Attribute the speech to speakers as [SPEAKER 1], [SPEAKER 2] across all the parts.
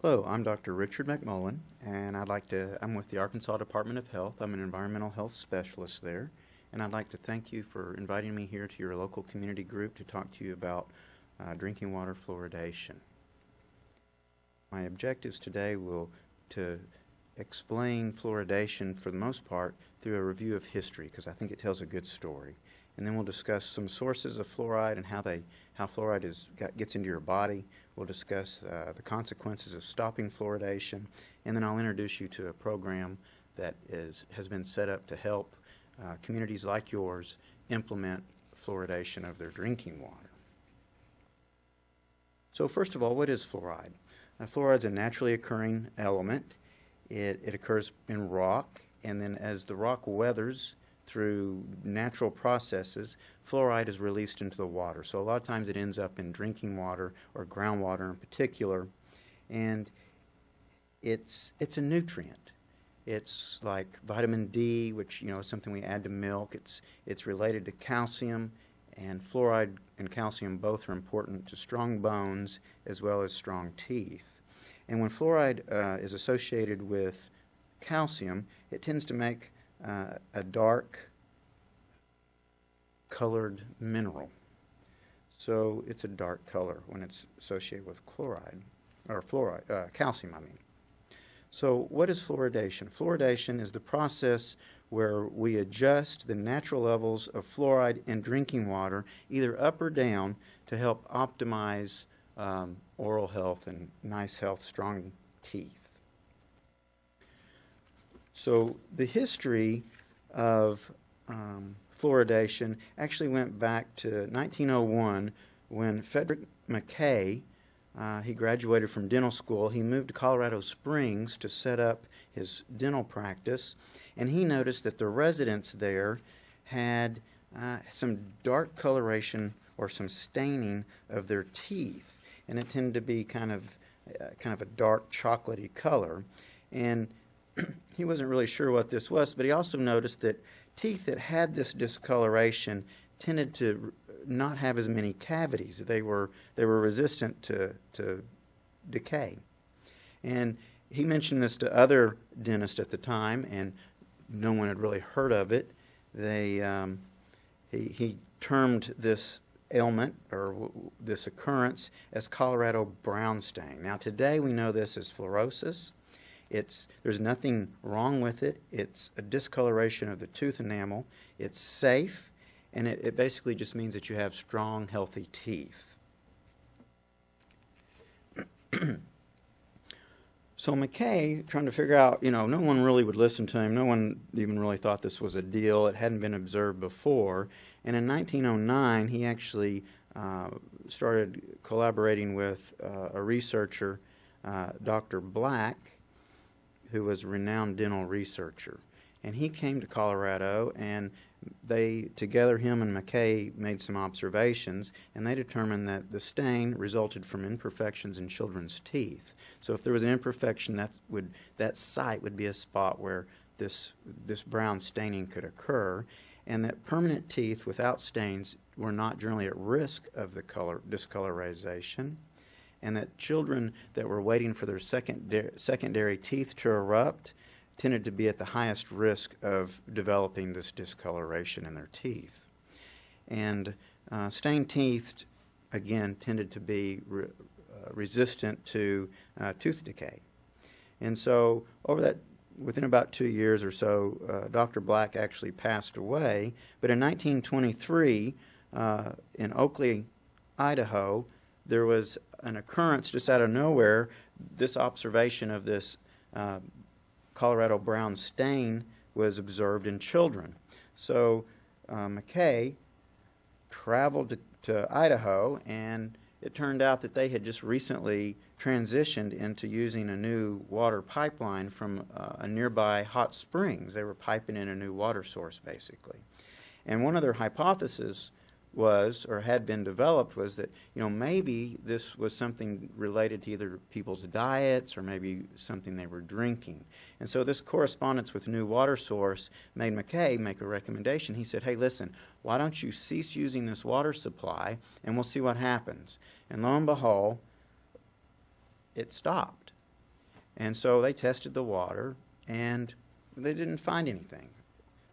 [SPEAKER 1] Hello, I'm Dr. Richard McMullen, and I'm with the Arkansas Department of Health. I'm an environmental health specialist there, and I'd like to thank you for inviting me here to your local community group to talk to you about drinking water fluoridation. My objectives today will to explain fluoridation for the most part through a review of history, because I think it tells a good story. And then we'll discuss some sources of fluoride and how fluoride gets into your body. We'll discuss the consequences of stopping fluoridation, and then I'll introduce you to a program that has been set up to help communities like yours implement fluoridation of their drinking water. So first of all, what is fluoride? Fluoride is a naturally occurring element. It occurs in rock, and then as the rock weathers through natural processes, fluoride is released into the water. So a lot of times it ends up in drinking water or groundwater in particular, and it's a nutrient. It's like vitamin D, which is something we add to milk. It's related to calcium, and fluoride and calcium both are important to strong bones as well as strong teeth. And when fluoride is associated with calcium, it tends to make a dark colored mineral. So it's a dark color when it's associated with calcium, I mean. So what is fluoridation? Fluoridation is the process where we adjust the natural levels of fluoride in drinking water, either up or down, to help optimize oral health and nice health, strong teeth. So the history of fluoridation actually went back to 1901 when Frederick McKay, he graduated from dental school. He moved to Colorado Springs to set up his dental practice, and he noticed that the residents there had some dark coloration or some staining of their teeth, and it tended to be kind of a dark chocolatey color. And he wasn't really sure what this was, but he also noticed that teeth that had this discoloration tended to not have as many cavities. They were resistant to decay. And he mentioned this to other dentists at the time, and no one had really heard of it. He termed this ailment or this occurrence as Colorado brown stain. Now today we know this as fluorosis. There's nothing wrong with it. It's a discoloration of the tooth enamel. It's safe, and it basically just means that you have strong, healthy teeth. So McKay, trying to figure out, no one really would listen to him. No one even really thought this was a deal. It hadn't been observed before. And in 1909, he actually started collaborating with a researcher, Dr. Black, who was a renowned dental researcher. And he came to Colorado, and together, him and McKay made some observations, and they determined that the stain resulted from imperfections in children's teeth. So if there was an imperfection, that site would be a spot where this brown staining could occur, and that permanent teeth without stains were not generally at risk of the discolorization, and that children that were waiting for their secondary teeth to erupt tended to be at the highest risk of developing this discoloration in their teeth. And stained teeth, again, tended to be resistant to tooth decay. And so within about 2 years or so, Dr. Black actually passed away. But in 1923, in Oakley, Idaho, there was an occurrence just out of nowhere. This observation of this Colorado brown stain was observed in children. So McKay traveled to Idaho, and it turned out that they had just recently transitioned into using a new water pipeline from a nearby hot springs. They were piping in a new water source, basically. And one of their hypotheses had been developed was that maybe this was something related to either people's diets or maybe something they were drinking. And so this correspondence with new water source made McKay make a recommendation. He said, hey, listen, why don't you cease using this water supply and we'll see what happens. And lo and behold, it stopped. And so they tested the water, and they didn't find anything.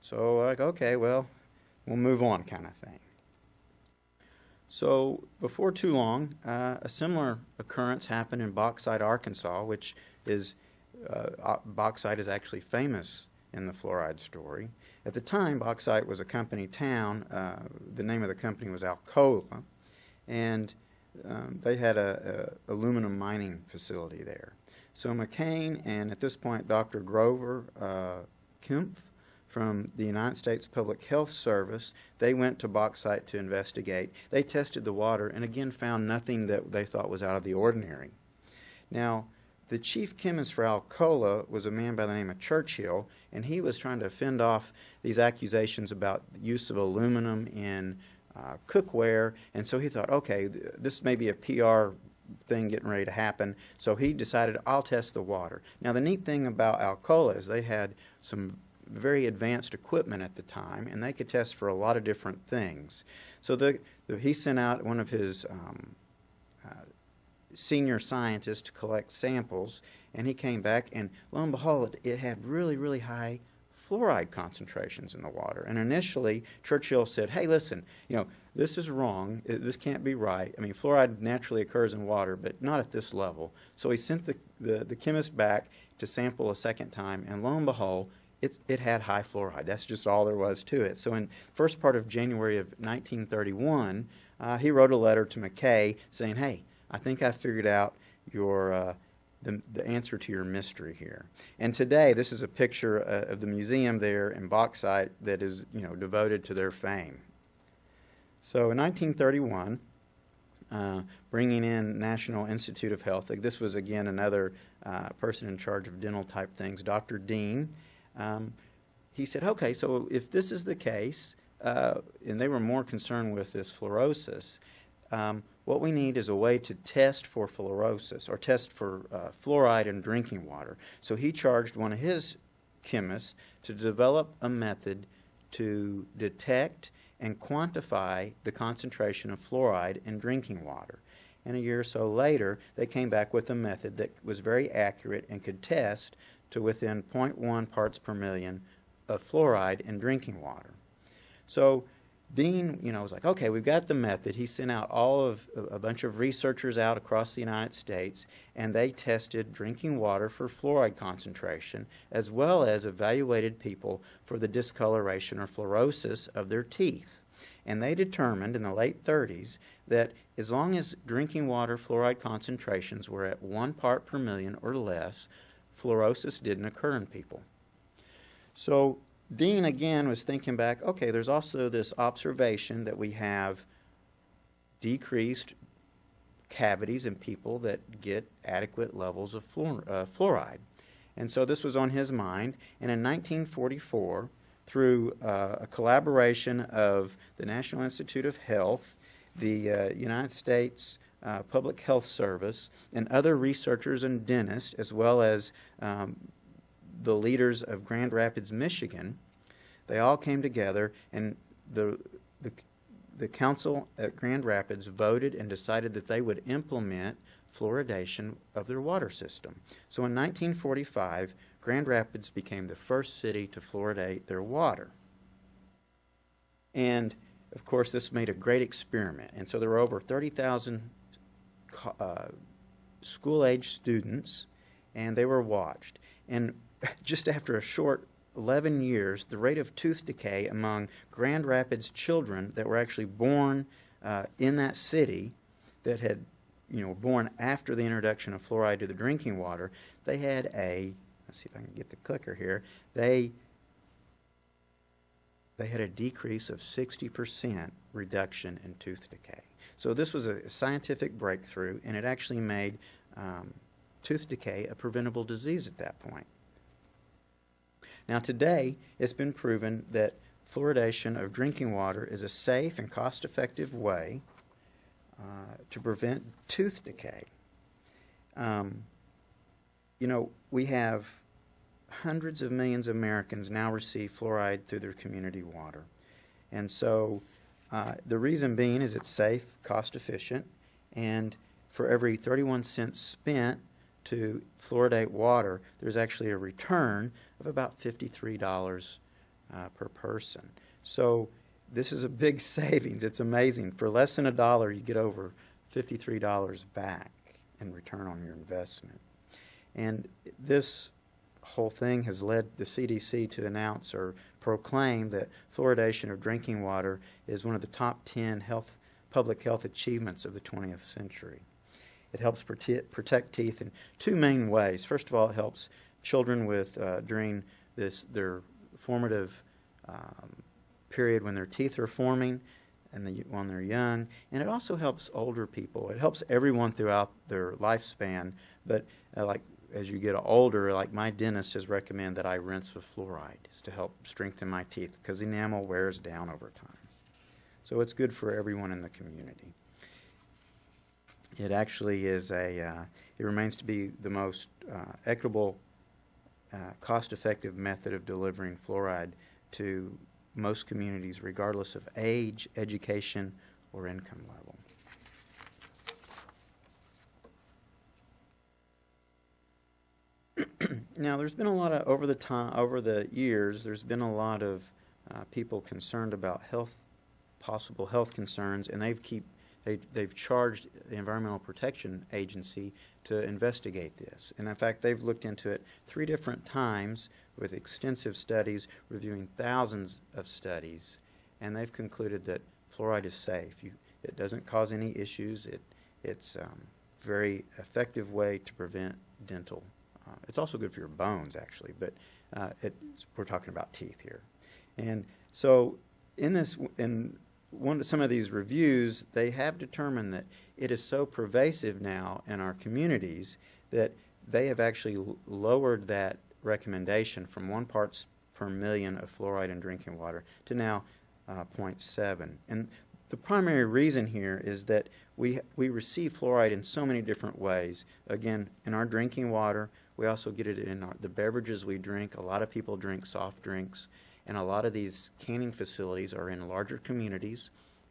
[SPEAKER 1] So like, okay, well, we'll move on kind of thing. So before too long, a similar occurrence happened in Bauxite, Arkansas, which is, Bauxite is actually famous in the fluoride story. At the time, Bauxite was a company town. The name of the company was Alcoa, and they had a aluminum mining facility there. So McCain and, at this point, Dr. Grover Kempf from the United States Public Health Service, they went to Bauxite to investigate. They tested the water and again found nothing that they thought was out of the ordinary. Now, the chief chemist for Alcoa was a man by the name of Churchill, and he was trying to fend off these accusations about the use of aluminum in cookware, and so he thought, okay, this may be a PR thing getting ready to happen, so he decided, I'll test the water. Now, the neat thing about Alcoa is they had some very advanced equipment at the time, and they could test for a lot of different things. So he sent out one of his senior scientists to collect samples, and he came back, and lo and behold, it had really, really high fluoride concentrations in the water. And initially, Churchill said, hey, listen, this is wrong. This can't be right. I mean, fluoride naturally occurs in water, but not at this level. So he sent the chemist back to sample a second time, and lo and behold, it had high fluoride. That's just all there was to it. So in first part of January of 1931, he wrote a letter to McKay saying, hey, I think I figured out the answer to your mystery here. And today, this is a picture of the museum there in Bauxite that is, devoted to their fame. So in 1931, bringing in National Institute of Health, this was again another person in charge of dental type things, Dr. Dean. He said, okay, so if this is the case, and they were more concerned with this fluorosis, what we need is a way to test for fluorosis, or test for fluoride in drinking water. So he charged one of his chemists to develop a method to detect and quantify the concentration of fluoride in drinking water. And a year or so later, they came back with a method that was very accurate and could test to within 0.1 parts per million of fluoride in drinking water. So Dean, was like, okay, we've got the method. He sent out a bunch of researchers out across the United States, and they tested drinking water for fluoride concentration, as well as evaluated people for the discoloration or fluorosis of their teeth. And they determined in the late 30s that as long as drinking water fluoride concentrations were at 1 part per million or less, fluorosis didn't occur in people. So Dean, again, was thinking back, okay, there's also this observation that we have decreased cavities in people that get adequate levels of fluoride. And so this was on his mind. And in 1944, through a collaboration of the National Institute of Health, the United States Public Health Service, and other researchers and dentists, as well as the leaders of Grand Rapids, Michigan, they all came together, and the council at Grand Rapids voted and decided that they would implement fluoridation of their water system. So in 1945, Grand Rapids became the first city to fluoridate their water. And, of course, this made a great experiment. And so there were over 30,000 school-age students, and they were watched. And just after a short 11 years, the rate of tooth decay among Grand Rapids children that were actually born in that city, that had, born after the introduction of fluoride to the drinking water, they had let's see if I can get the clicker here, they had a decrease of 60% reduction in tooth decay. So this was a scientific breakthrough, and it actually made tooth decay a preventable disease at that point. Now today, it's been proven that fluoridation of drinking water is a safe and cost-effective way to prevent tooth decay. We have hundreds of millions of Americans now receive fluoride through their community water. And so the reason being is it's safe, cost-efficient, and for every 31 cents spent to fluoridate water, there's actually a return of about $53 per person. So this is a big savings. It's amazing. For less than $1, you get over $53 back in return on your investment. And this whole thing has led the CDC to announce or proclaim that fluoridation of drinking water is one of the top 10 public health achievements of the 20th century. It helps protect teeth in two main ways. First of all, it helps children with during their formative period when their teeth are forming and when they're young, and it also helps older people. It helps everyone throughout their lifespan, but like as you get older, like my dentist has recommended that I rinse with fluoride to help strengthen my teeth because enamel wears down over time. So it's good for everyone in the community. It actually is it remains to be the most equitable, cost-effective method of delivering fluoride to most communities, regardless of age, education, or income level. Now, there's been a lot of over the years. There's been a lot of people concerned about possible health concerns, and they've charged the Environmental Protection Agency to investigate this. And in fact, they've looked into it 3 different times with extensive studies, reviewing thousands of studies, and they've concluded that fluoride is safe. It doesn't cause any issues. It's a very effective way to prevent dental. It's also good for your bones, actually, but we're talking about teeth here. And so in some of these reviews, they have determined that it is so pervasive now in our communities that they have actually lowered that recommendation from 1 parts per million of fluoride in drinking water to now 0.7. And the primary reason here is that we receive fluoride in so many different ways. Again, in our drinking water, we also get it in the beverages we drink. A lot of people drink soft drinks, and a lot of these canning facilities are in larger communities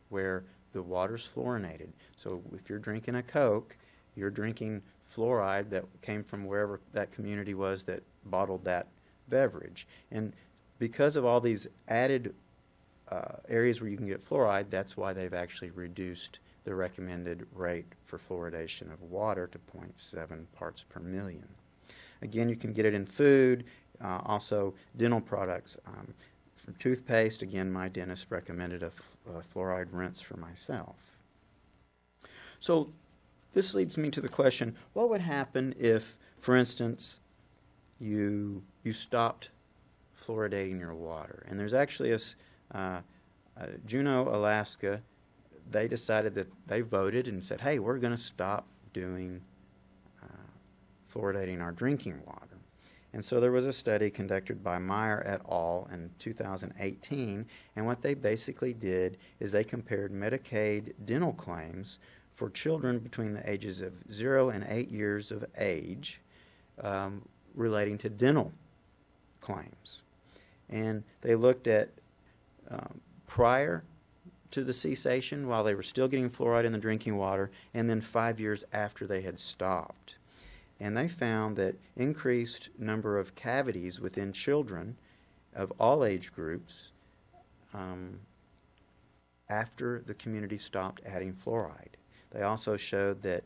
[SPEAKER 1] where the water's fluorinated. So if you're drinking a Coke, you're drinking fluoride that came from wherever that community was that bottled that beverage. And because of all these added areas where you can get fluoride, that's why they've actually reduced the recommended rate for fluoridation of water to 0.7 parts per million. Again, you can get it in food, also dental products. For toothpaste, again, my dentist recommended a fluoride rinse for myself. So this leads me to the question, what would happen if, for instance, you stopped fluoridating your water? And there's actually Juneau, Alaska, they decided that they voted and said, hey, we're going to stop doing fluoridating our drinking water. And so there was a study conducted by Meyer et al. In 2018, and what they basically did is they compared Medicaid dental claims for children between the ages of 0 and 8 years of age relating to dental claims. And they looked at prior to the cessation, while they were still getting fluoride in the drinking water, and then 5 years after they had stopped. And they found that increased number of cavities within children of all age groups after the community stopped adding fluoride. They also showed that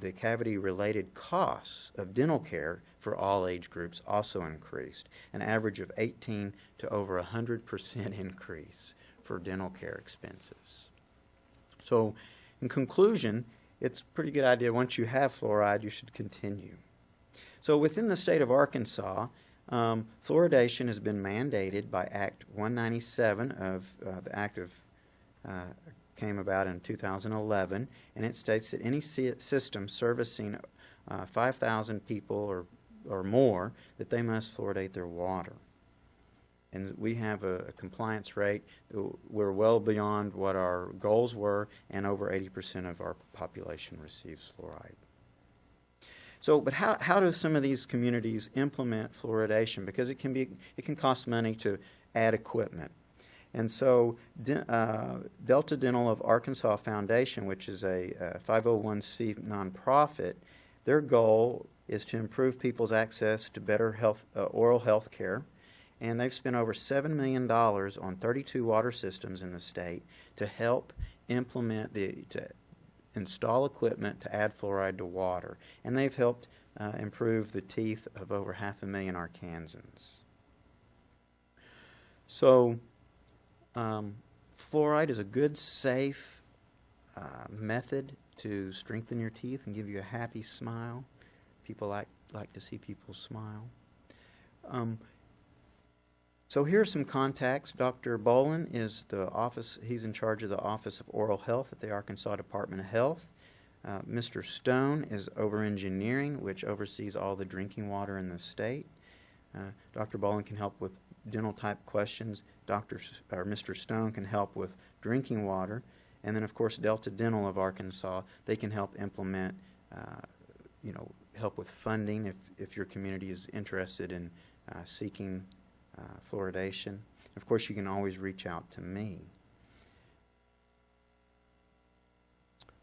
[SPEAKER 1] the cavity-related costs of dental care for all age groups also increased, an average of 18 to over 100% increase for dental care expenses. So, in conclusion, it's a pretty good idea once you have fluoride, you should continue. So within the state of Arkansas, fluoridation has been mandated by Act 197 of the Act of came about in 2011, and it states that any system servicing 5,000 people or more, that they must fluoridate their water. And we have a compliance rate. We're well beyond what our goals were, and over 80% of our population receives fluoride. So, but how do some of these communities implement fluoridation? Because it can cost money to add equipment. And so Delta Dental of Arkansas Foundation, which is a 501c nonprofit, Their goal is to improve people's access to better health, oral health care, and they've spent over $7 million on 32 water systems in the state to help to install equipment to add fluoride to water, and they've helped improve the teeth of over 500,000 Arkansans. So, fluoride is a good, safe method to strengthen your teeth and give you a happy smile. People like to see people smile. So here's some contacts. Dr. Bolin is he's in charge of the Office of Oral Health at the Arkansas Department of Health. Mr. Stone is over engineering, which oversees all the drinking water in the state. Dr. Bolin can help with dental type questions. Mr. Stone can help with drinking water. And then, of course, Delta Dental of Arkansas, they can help implement, help with funding if your community is interested in seeking fluoridation. Of course, you can always reach out to me.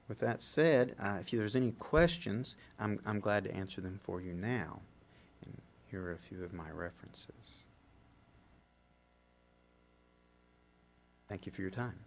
[SPEAKER 1] With that said, if there's any questions, I'm glad to answer them for you now. And here are a few of my references. Thank you for your time.